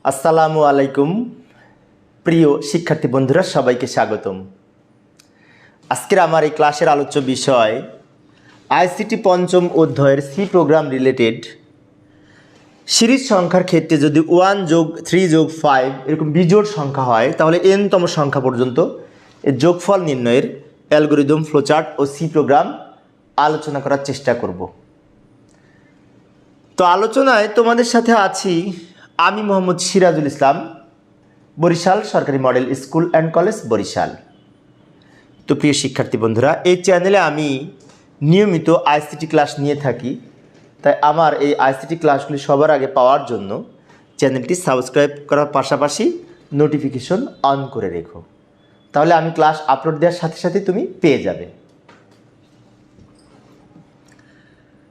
আসসালামু আলাইকুম প্রিয় শিক্ষার্থী বন্ধুরা, সবাইকে স্বাগতম। আজকের আমার এই ক্লাসের আলোচ্য বিষয় আইসিটি পঞ্চম অধ্যায়ের সি প্রোগ্রাম রিলেটেড সিরিজ সংখ্যার ক্ষেত্রে যদি 1+3+5 এরকম বিজোড় সংখ্যা হয় তাহলে এনতম সংখ্যা পর্যন্ত এর যোগফল নির্ণয়ের অ্যালগরিদম, ফ্লোচার্ট ও সি প্রোগ্রাম আলোচনা করার চেষ্টা করব। তো আলোচনায় তোমাদের সাথে আছি আমি মোহাম্মদ সিরাজুল ইসলাম, বরিশাল সরকারি model school and college, Barishal. তো প্রিয় শিক্ষার্থী বন্ধুরা, এই চ্যানেলে আমি নিয়মিত আইসিটি ক্লাস নিয়ে থাকি, তাই আমার এই আইসিটি ক্লাসগুলি সবার আগে পাওয়ার জন্য চ্যানেলটি সাবস্ক্রাইব করার পাশাপাশি নোটিফিকেশন অন করে রেখো, তাহলে আমি ক্লাস আপলোড দেওয়ার সাথে সাথে তুমি পেয়ে যাবে।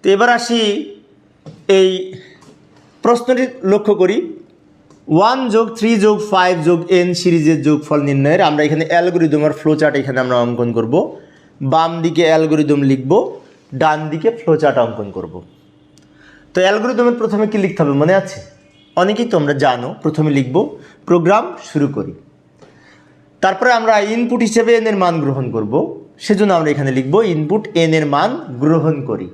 তো এবার আসি এই প্রশ্নটি লক্ষ্য করি। 1+3+5+n সিরিজের যোগফল নির্ণয়ের আমরা এখানে অ্যালগরিদম আর ফ্লোচার্ট এখানে আমরা অঙ্কন করব। বাম দিকে অ্যালগরিদম লিখব, ডান দিকে ফ্লোচার্ট অঙ্কন করব। তো অ্যালগরিদমের প্রথমে কি লিখতে হবে মনে আছে? অনেকেই তোমরা জানো। প্রথমে লিখব প্রোগ্রাম শুরু করি, তারপরে আমরা ইনপুট হিসেবে n এর মান গ্রহণ করব, সেজন্য আমরা এখানে লিখব ইনপুট n এর মান গ্রহণ করি।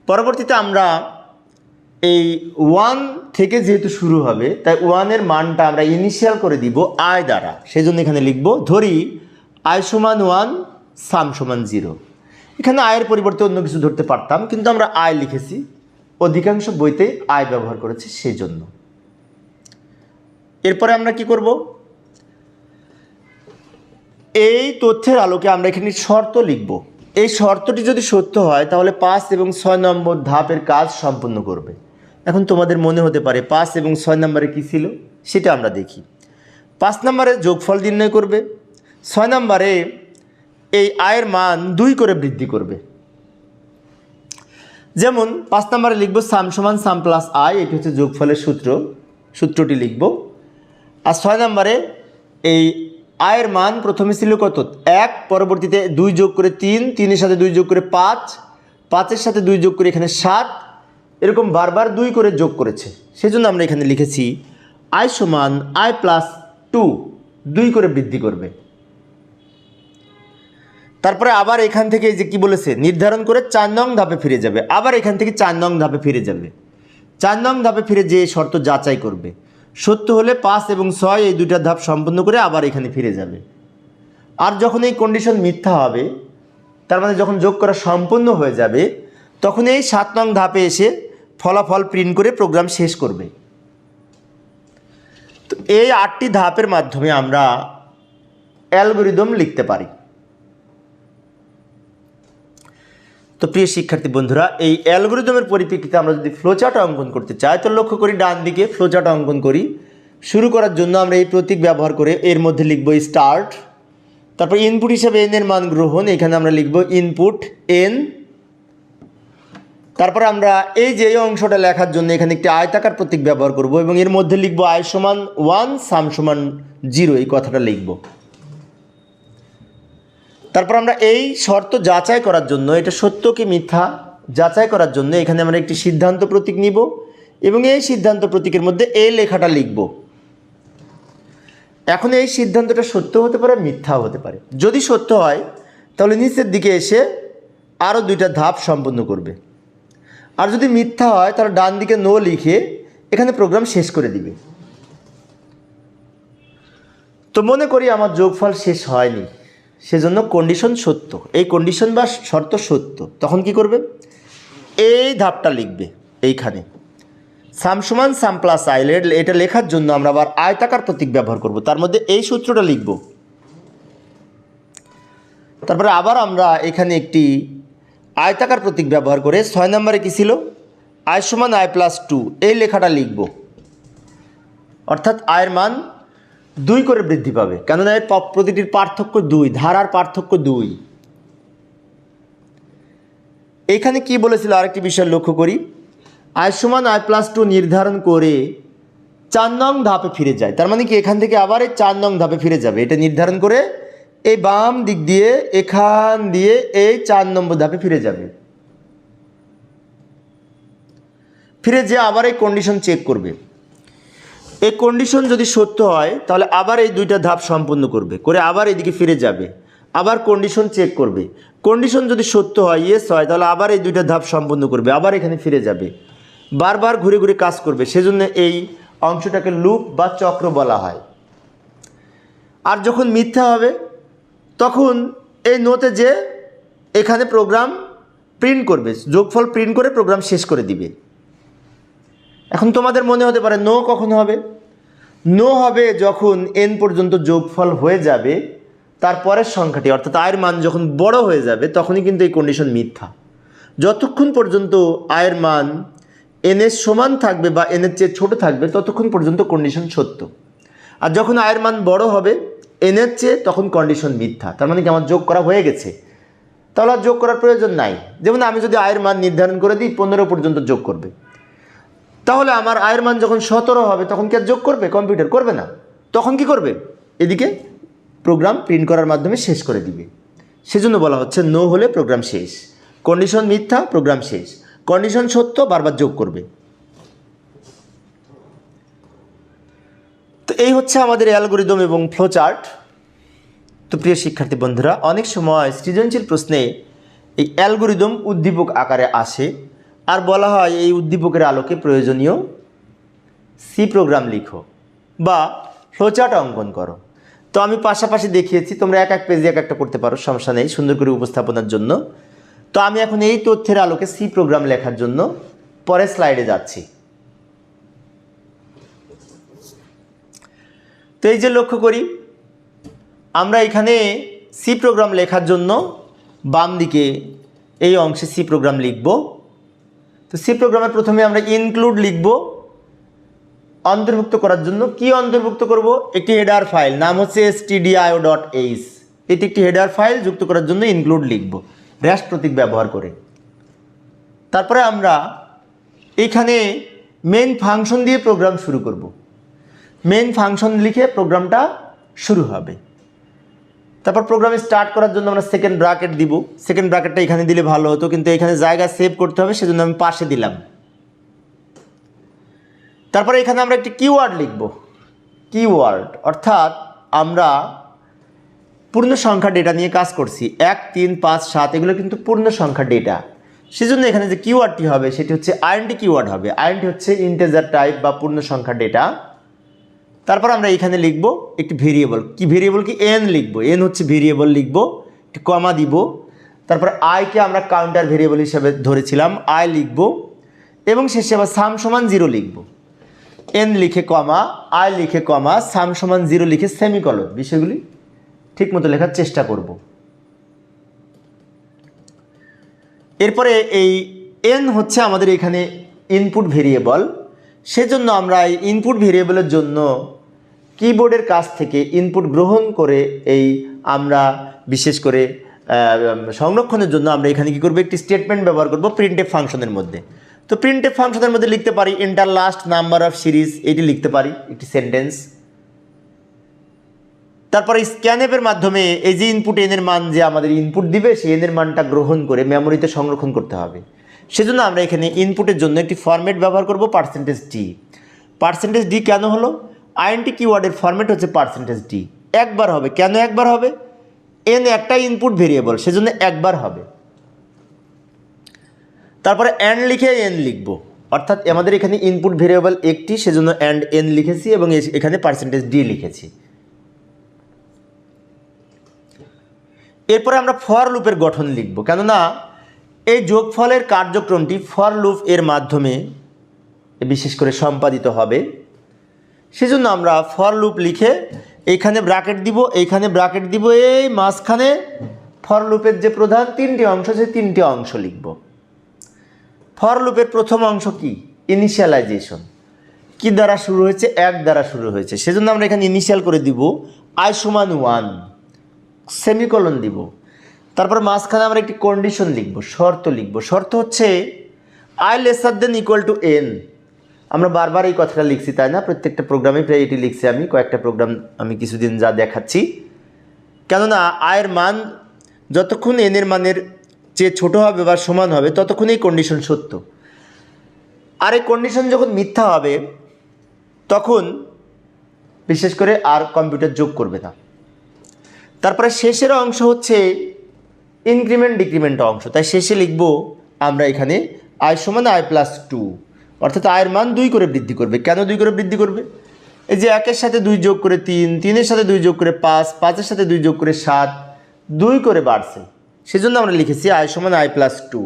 পরবর্তীতে আমরা এই 1 থেকে যেহেতু শুরু হবে তাই 1 এর মানটা আমরা ইনিশিয়াল করে দিব i দ্বারা, সেজন্য এখানে লিখব ধরি i সমান 1, সাম সমান 0। এখানে i এর পরিবর্তে অন্য কিছু ধরতে পারতাম, কিন্তু আমরা i লিখেছি, অধিকাংশ বইতে i ব্যবহার করেছে সেই জন্য। এরপরে আমরা কি করব? এই তথ্যের আলোকে আমরা এখানে শর্ত লিখব। এই শর্তটি যদি সত্য হয় তাহলে 5 এবং 6 নম্বর ধাপের কাজ সম্পূর্ণ করবে। এখন তোমাদের মনে হতে পারে 5 এবং 6 নম্বরে কী ছিল, সেটা আমরা দেখি। 5 নম্বরে যোগফল নির্ণয় করবে, 6 নম্বরে এই আয়ের মান 2 করে বৃদ্ধি করবে। যেমন 5 নম্বরে লিখব সাম সমান সাম প্লাস আই, এটি হচ্ছে যোগফলের সূত্রটি লিখব। আর 6 নম্বরে এই আয়ের মান প্রথমে ছিল কত? 1, পরবর্তীতে 2 যোগ করে 3, 3-এর সাথে 2 যোগ করে 5, 5-এর সাথে 2 যোগ করে এখানে 7, এরকম বারবার 2 করে যোগ করেছে, সেজন্য আমরা এখানে লিখেছি আই সমান আই প্লাস 2, 2 করে বৃদ্ধি করবে। তারপরে আবার এখান থেকে যে কি বলেছে নির্ধারণ করে 4 নং ধাপে ফিরে যাবে, আবার এখান থেকে 4 নং ধাপে ফিরে যাবে। 4 নং ধাপে ফিরে যে শর্ত যাচাই করবে, সত্য হলে 5 এবং 6 এই দুইটা ধাপ সম্পন্ন করে আবার এখানে ফিরে যাবে। আর যখন এই কন্ডিশন মিথ্যা হবে, তার মানে যখন যোগ করা সম্পূর্ণ হয়ে যাবে, তখন এই 7 নং ধাপে এসে ফলাফল প্রিন্ট করে প্রোগ্রাম শেষ করবে। তো এই 8টি ধাপের মাধ্যমে আমরা অ্যালগরিদম লিখতে পারি। তো প্রিয় শিক্ষার্থী বন্ধুরা, এই অ্যালগরিদমের পরিপ্রেক্ষিতে আমরা যদি ফ্লোচার্ট অঙ্কন করতে চাই তো লক্ষ্য করি ডান দিকে ফ্লোচার্ট অঙ্কন করি। শুরু করার জন্য আমরা এই প্রতীক ব্যবহার করে এর মধ্যে লিখব স্টার্ট, তারপর ইনপুট হিসেবে n এর মান গ্রহণ, এখানে আমরা লিখব ইনপুট n। তারপর আমরা এই যে অংশটা লেখার জন্য এখানে একটি আয়তাকার প্রতীক ব্যবহার করব এবং এর মধ্যে লিখব i সমান 1, সাম সমান 0, এই কথাটা লিখব। তারপর আমরা এই শর্ত যাচাই করার জন্য, এটা সত্য কি মিথ্যা যাচাই করার জন্য এখানে আমরা একটি সিদ্ধান্ত প্রতীক নিব এবং এই সিদ্ধান্ত প্রতীকের মধ্যে এই লেখাটা লিখব। এখন এই সিদ্ধান্তটা সত্য হতে পারে, মিথ্যাও হতে পারে। যদি সত্য হয় তাহলে নিচের দিকে এসে আরও 2টা ধাপ সম্পন্ন করবে, আর যদি মিথ্যা হয় তাহলে ডান দিকে নো লিখে এখানে প্রোগ্রাম শেষ করে দিবে। তো মনে করি আমার যোগফল শেষ হয়নি, সেজন্য কন্ডিশন সত্য, এই কন্ডিশন বা শর্ত সত্য, তখন কি করবে? এই ধাপটা লিখবে এইখানে সাম সমান সাম প্লাস আই। এটা লেখার জন্য আমরা আবার আয়তাকার প্রতীক ব্যবহার করব, তার মধ্যে এই সূত্রটা লিখব। তারপরে আবার আমরা এখানে একটি আয়তাকার প্রতীক ব্যবহার করে 6 নম্বরে কী ছিল আই সমান আই প্লাস 2, এই লেখাটা লিখব। অর্থাৎ আয়ের মান 2 করে বৃদ্ধি পাবে, কেননা এর প্রতিটির পার্থক্য 2, ধারার পার্থক্য 2। এখানে কি বলেছিল আরেকটি বিষয় লক্ষ্য করি, আই সমান আই প্লাস 2 নির্ধারণ করে 4 নং ধাপে ফিরে যায়। তার মানে কি এখান থেকে আবার এই 4 নং ধাপে ফিরে যাবে, এটা নির্ধারণ করে এই বাম দিক দিয়ে এখান দিয়ে এই 4 নম্বর ধাপে ফিরে যাবে। ফিরে যে আবার এই কন্ডিশন চেক করবে। এই কন্ডিশন যদি সত্য হয় তাহলে আবার এই দুইটা ধাপ সম্পূর্ণ করবে, করে আবার এদিকে ফিরে যাবে, আবার কন্ডিশন চেক করবে। কন্ডিশন যদি সত্য হয়, ইয়েস হয়, তাহলে আবার এই দুইটা ধাপ সম্পূর্ণ করবে, আবার এখানে ফিরে যাবে, বারবার ঘুরে ঘুরে কাজ করবে। সেজন্য এই অংশটাকে লুপ বা চক্র বলা হয়। আর যখন মিথ্যা হবে তখন এই নোতে যে এখানে প্রোগ্রাম প্রিন্ট করবে, যোগফল প্রিন্ট করে প্রোগ্রাম শেষ করে দিবে। এখন তোমাদের মনে হতে পারে নো কখন হবে? নো হবে যখন এন পর্যন্ত যোগফল হয়ে যাবে, তারপরের সংখ্যাটি অর্থাৎ আয়ের মান যখন বড় হয়ে যাবে তখনই কিন্তু এই কন্ডিশন মিথ্যা। যতক্ষণ পর্যন্ত আয়ের মান এনের সমান থাকবে বা এনের চেয়ে ছোট থাকবে ততক্ষণ পর্যন্ত কন্ডিশন সত্য। আর যখন আয়ের মান বড় হবে এনের চেয়ে, তখন কন্ডিশন মিথ্যা। তার মানে কি আমার যোগ করা হয়ে গেছে, তাহলে আর যোগ করার প্রয়োজন নাই। যেমন আমি যদি আয়ের মান নির্ধারণ করে দিই 15 পর্যন্ত যোগ করবে, তাহলে আমার আয়ের মান যখন 17 হবে তখন কি আর যোগ করবে? কম্পিউটার করবে না। তখন কি করবে? এদিকে প্রোগ্রাম প্রিন্ট করার মাধ্যমে শেষ করে দিবে। সেজন্য বলা হচ্ছে নো হলে প্রোগ্রাম শেষ, কন্ডিশন মিথ্যা প্রোগ্রাম শেষ, কন্ডিশন সত্য বারবার যোগ করবে। তো এই হচ্ছে আমাদের অ্যালগরিদম এবং ফ্লোচার্ট। তো প্রিয় শিক্ষার্থী বন্ধুরা, অনেক সময় সৃজনশীল প্রশ্নে এই অ্যালগরিদম উদ্দীপক আকারে আসে, আর বলা হয় এই উদ্দীপকের আলোকে প্রয়োজনীয় সি প্রোগ্রাম লিখো বা ফ্লোচার্ট অঙ্কন করো। তো আমি পাশাপাশি দেখিয়েছি, তোমরা এক এক পেজে এক একটা করতে পারো, সমস্যা নেই, সুন্দর করে উপস্থাপনার জন্য। তো আমি এখন এই তথ্যের আলোকে সি প্রোগ্রাম লেখার জন্য পরের স্লাইডে যাচ্ছি। তো এই যে লক্ষ্য করি, আমরা এখানে সি প্রোগ্রাম লেখার জন্য বাম দিকে এই অংশে সি প্রোগ্রাম লিখব। তো সি প্রোগ্রামের প্রথমে আমরা ইনক্লুড লিখব অন্তর্ভুক্ত করার জন্য। কি অন্তর্ভুক্ত করব? একটি হেডার ফাইল, নাম হচ্ছে stdio.h। এটি একটি হেডার ফাইল যুক্ত করার জন্য ইনক্লুড লিখব ড্যাশ প্রতীক ব্যবহার করে। তারপরে আমরা এখানে মেইন ফাংশন দিয়ে প্রোগ্রাম শুরু করব। মেইন ফাংশন লিখে প্রোগ্রামটা শুরু হবে। তারপর প্রোগ্রাম স্টার্ট করার জন্য আমরা সেকেন্ড ব্র্যাকেট দিব। সেকেন্ড ব্র্যাকেটটা এখানে দিলে ভালো হতো, কিন্তু এখানে জায়গা সেভ করতে হবে, সেজন্য আমি পাশে দিলাম। তারপরে এখানে আমরা একটি কিওয়ার্ড লিখব। কিওয়ার্ড অর্থাৎ আমরা পূর্ণ সংখ্যা ডেটা নিয়ে কাজ করছি, 1, 3, 5, 7 এগুলো কিন্তু পূর্ণ সংখ্যা ডেটা। সেজন্য এখানে যে কিওয়ার্ডটি হবে সেটি হচ্ছে আইএনটি কিওয়ার্ড হবে। আইএনটি হচ্ছে ইন্টিজার টাইপ বা পূর্ণ সংখ্যা ডেটা। তারপর আমরা এখানে লিখব একটি ভেরিয়েবল। কি ভেরিয়েবল? কি এন লিখব। এন হচ্ছে ভেরিয়েবল লিখব, একটি কমা দিব। তারপর আইকে আমরা কাউন্টার ভেরিয়েবল হিসেবে ধরেছিলাম, আই লিখব এবং শেষে আবার সাম সমান 0 লিখব। এন লিখে কমা, আই লিখে কমা, সাম সমান 0 লিখে সেমিকলন। বিষয়গুলি ঠিক মতো লেখার চেষ্টা করব। এরপরে এই এন হচ্ছে আমাদের এখানে ইনপুট ভেরিয়েবল। সেজন্য আমরা এই ইনপুট ভেরিয়েবলের জন্য কিবোর্ডের কাছ থেকে ইনপুট গ্রহণ করে এই আমরা বিশেষ করে সংরক্ষণের জন্য আমরা এখানে কী করবো? একটি স্টেটমেন্ট ব্যবহার করব প্রিন্টএফ ফাংশনের মধ্যে। তো প্রিন্টএফ ফাংশনের মধ্যে লিখতে পারি enter last number of series, এটি লিখতে পারি একটি সেন্টেন্স। তারপরে স্ক্যানএফের মাধ্যমে এই যে ইনপুট এনের মান যে আমাদের ইনপুট দিবে সেই এনের মানটা গ্রহণ করে মেমোরিতে সংরক্ষণ করতে হবে। সেজন্য আমরা এখানে ইনপুটের জন্য একটি ফরম্যাট ব্যবহার করব %d। %d কেন হলো? আইএনটি কিওয়ার্ডের ফরম্যাট হচ্ছে %d। একবার হবে। কেন একবার হবে? এন একটা ইনপুট ভেরিয়েবল, সেজন্য একবার হবে। তারপরে অ্যান্ড লিখে এন লিখব, অর্থাৎ আমাদের এখানে ইনপুট ভেরিয়েবল একটি, সেজন্য অ্যান্ড এন লিখেছি এবং এখানে %d লিখেছি। এরপরে আমরা ফর লুপের গঠন লিখব, কেননা এই যোগফলের কার্যক্রমটি ফর লুপ এর মাধ্যমে বিশেষ করে সম্পাদিত হবে। সেজন্য আমরা ফর লুপ লিখে এইখানে ব্র্যাকেট দিব, এইখানে ব্র্যাকেট দিব, এই মাঝখানে ফর লুপের যে প্রধান 3টি অংশ সেই 3টি অংশ লিখব। ফর লুপের প্রথম অংশ কি? ইনিশিয়ালাইজেশন। কি দ্বারা শুরু হয়েছে? 1 দ্বারা শুরু হয়েছে, সেজন্য আমরা এখানে ইনিশিয়াল করে দিব i সমান 1, সেমিকলন দিব। তারপর মাঝখানে আমরা একটি কন্ডিশন লিখব, শর্ত লিখব। শর্ত হচ্ছে i laser than equal to n। আমরা বারবার এই কথাটা লিখছি, তাই না? প্রত্যেকটা প্রোগ্রামে প্রায় এটি লিখছি আমি, কয়েকটা প্রোগ্রাম আমি কিছুদিন যা দেখাচ্ছি। কেননা আয়ের মান যতক্ষণ এনের মানের চেয়ে ছোট হবে বা সমান হবে ততক্ষণ এই কন্ডিশন সত্য। আর এই কন্ডিশন যখন মিথ্যা হবে তখন বিশেষ করে আর কম্পিউটার যোগ করবে না। তারপরে শেষের অংশ হচ্ছে ইনক্রিমেন্ট ডিক্রিমেন্ট অংশ, তাই শেষে লিখব আমরা এখানে আই সমান আই প্লাস 2, অর্থাৎ আয়ের মান 2 করে বৃদ্ধি করবে। কেন 2 করে বৃদ্ধি করবে? এই যে 1-এর সাথে 2 যোগ করে 3, 3-এর সাথে 2 যোগ করে 5, 5-এর সাথে 2 যোগ করে 7, 2 করে বাড়ছে, সেজন্য আমরা লিখেছি আই সমান আই প্লাস 2।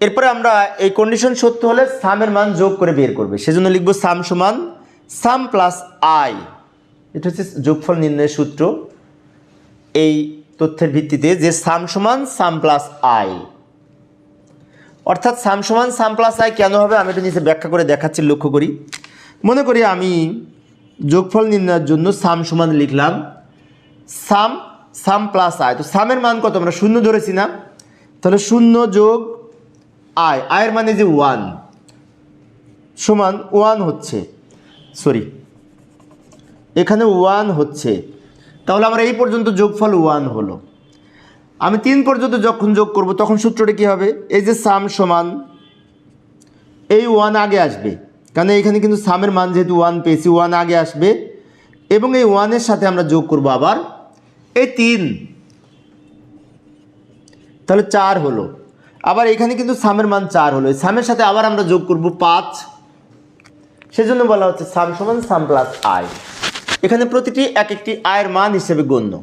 এরপরে আমরা এই কন্ডিশন সত্য হলে সামের মান যোগ করে বের করবে, সেজন্য লিখব সাম সমান সাম প্লাস আই। এটা হচ্ছে যোগফল নির্ণয়ের সূত্র এই তথ্যের ভিত্তিতে, যে সাম সমান সাম প্লাস আই। অর্থাৎ সাম সমান সাম প্লাস আই কেন হবে আমি এটা নিচে ব্যাখ্যা করে দেখাচ্ছি, লক্ষ্য করি। মনে করি আমি যোগফল নির্ণয়ের জন্য সাম সমান লিখলাম সাম সাম প্লাস আই। তো সামের মান কত? আমরা 0 ধরেছি না, তাহলে 0 যোগ আই, আয়ের মানে যে 1 সমান 1 হচ্ছে, সরি এখানে 1 হচ্ছে, তাহলে আমরা এই পর্যন্ত যোগফল 1 হলো। আমি 3 পর্যন্ত যখন যোগ করব তখন সূত্রটা কী হবে? এই যে সাম সমান এই 1 আগে আসবে, কারণ এখানে কিন্তু সামের মান যেহেতু 1 পেয়েছি 1 আগে আসবে, এবং এই 1-এর সাথে আমরা যোগ করব আবার এই 3, তাহলে 4 হলো। আবার এখানে কিন্তু সামের মান 4 হলো, এই সামের সাথে আবার আমরা যোগ করব 5, সেজন্য বলা হচ্ছে সাম সমান সাম প্লাস আই। এখানে প্রতিটি এক একটি আয়ের মান হিসেবে গণ্য,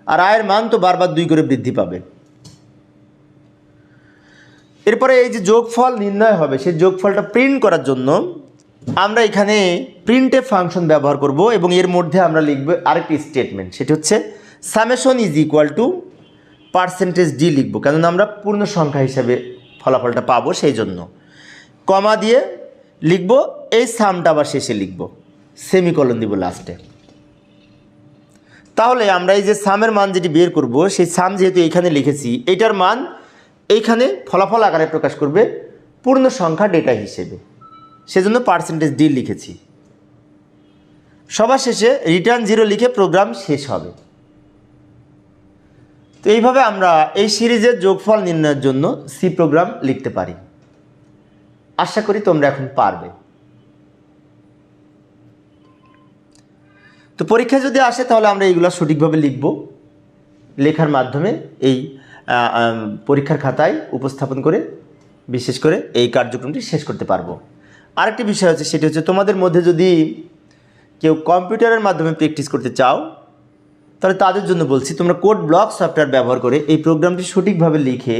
আর আয়ের মান তো বারবার 2 করে বৃদ্ধি পাবে। এরপরে এই যে যোগফল নির্ণয় হবে, সেই যোগফলটা প্রিন্ট করার জন্য আমরা এখানে প্রিন্টএফ ফাংশন ব্যবহার করব, এবং এর মধ্যে আমরা লিখব আরেকটি স্টেটমেন্ট, সেটি হচ্ছে summation is equal to percentage D লিখব, কেননা আমরা পূর্ণ সংখ্যা হিসেবে ফলাফলটা পাবো, সেই জন্য কমা দিয়ে লিখব, এই সামটা আবার শেষে লিখব, সেমিকলন দিব লাস্টে। তাহলে আমরা এই যে সামের মান যেটি বের করব, সেই সাম যেহেতু এইখানে লিখেছি, এইটার মান এইখানে ফলাফল আকারে প্রকাশ করবে পূর্ণ সংখ্যা ডেটা হিসেবে, সেজন্য পার্সেন্টেজ ডি লিখেছি। সবার শেষে রিটার্ন 0 লিখে প্রোগ্রাম শেষ হবে। তো এইভাবে আমরা এই সিরিজের যোগফল নির্ণয়ের জন্য সি প্রোগ্রাম লিখতে পারি। আশা করি তোমরা এখন পারবে। তো পরীক্ষা যদি আসে তাহলে আমরা এইগুলো সঠিকভাবে লিখব, লেখার মাধ্যমে এই পরীক্ষার খাতায় উপস্থাপন করে বিশেষ করে এই কার্যক্রমটি শেষ করতে পারবো। আরেকটি বিষয় হচ্ছে, সেটি হচ্ছে তোমাদের মধ্যে যদি কেউ কম্পিউটারের মাধ্যমে প্র্যাকটিস করতে চাও তাহলে তাদের জন্য বলছি, তোমরা কোড ব্লক সফটওয়্যার ব্যবহার করে এই প্রোগ্রামটি সঠিকভাবে লিখে,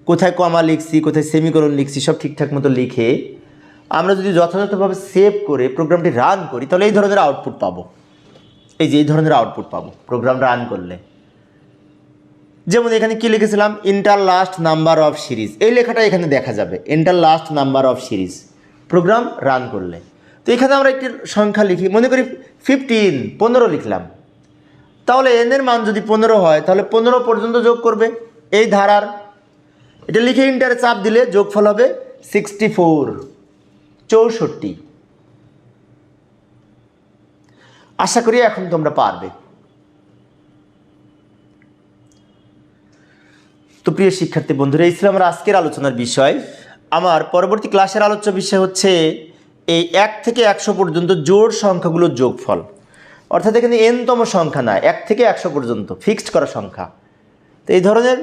কোথায় কমা লিখছি কোথায় সেমিকোলন লিখছি সব ঠিকঠাক মতো লিখে আমরা যদি যথাযথভাবে সেভ করে প্রোগ্রামটি রান করি তাহলে এই ধরনের আউটপুট পাবো। এই যে এই ধরনের আউটপুট পাবো প্রোগ্রাম রান করলে। যেমন এখানে কি লিখেছিলাম, inter last number of series, এই লেখাটা এখানে দেখা যাবে, inter last number of series program run করলে। তো এখানে আমরা একটি সংখ্যা লিখি, মনে করি 15 লিখলাম, তাহলে এন এর মান যদি 15 হয় তাহলে 15 পর্যন্ত যোগ করবে এই ধারার, এটা লিখে ইন্টারে চাপ দিলে যোগফল হবে 64। আশা করি এখন তোমরা পারবে। তো প্রিয় শিক্ষার্থী বন্ধুরা, এই ছিল আমার আজকের আলোচনার বিষয়। আমার পরবর্তী ক্লাসের আলোচ্য বিষয় হচ্ছে এই 1 থেকে 100 পর্যন্ত জোড় সংখ্যাগুলোর যোগফল, অর্থাৎ এখানে এনতম সংখ্যা না, 1 থেকে 100 পর্যন্ত ফিক্সড করা সংখ্যা। তো এই ধরনের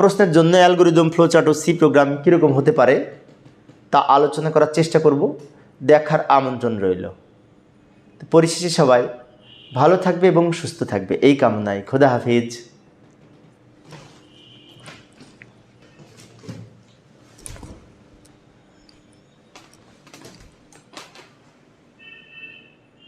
প্রশ্নের জন্য অ্যালগরিদম, ফ্লোচার্ট ও সি প্রোগ্রাম কীরকম হতে পারে তা আলোচনা করার চেষ্টা করব, দেখার আমন্ত্রণ রইল। তো পরিশেষে সবাই ভালো থাকবে এবং সুস্থ থাকবে এই কামনায়। খোদা হাফিজ।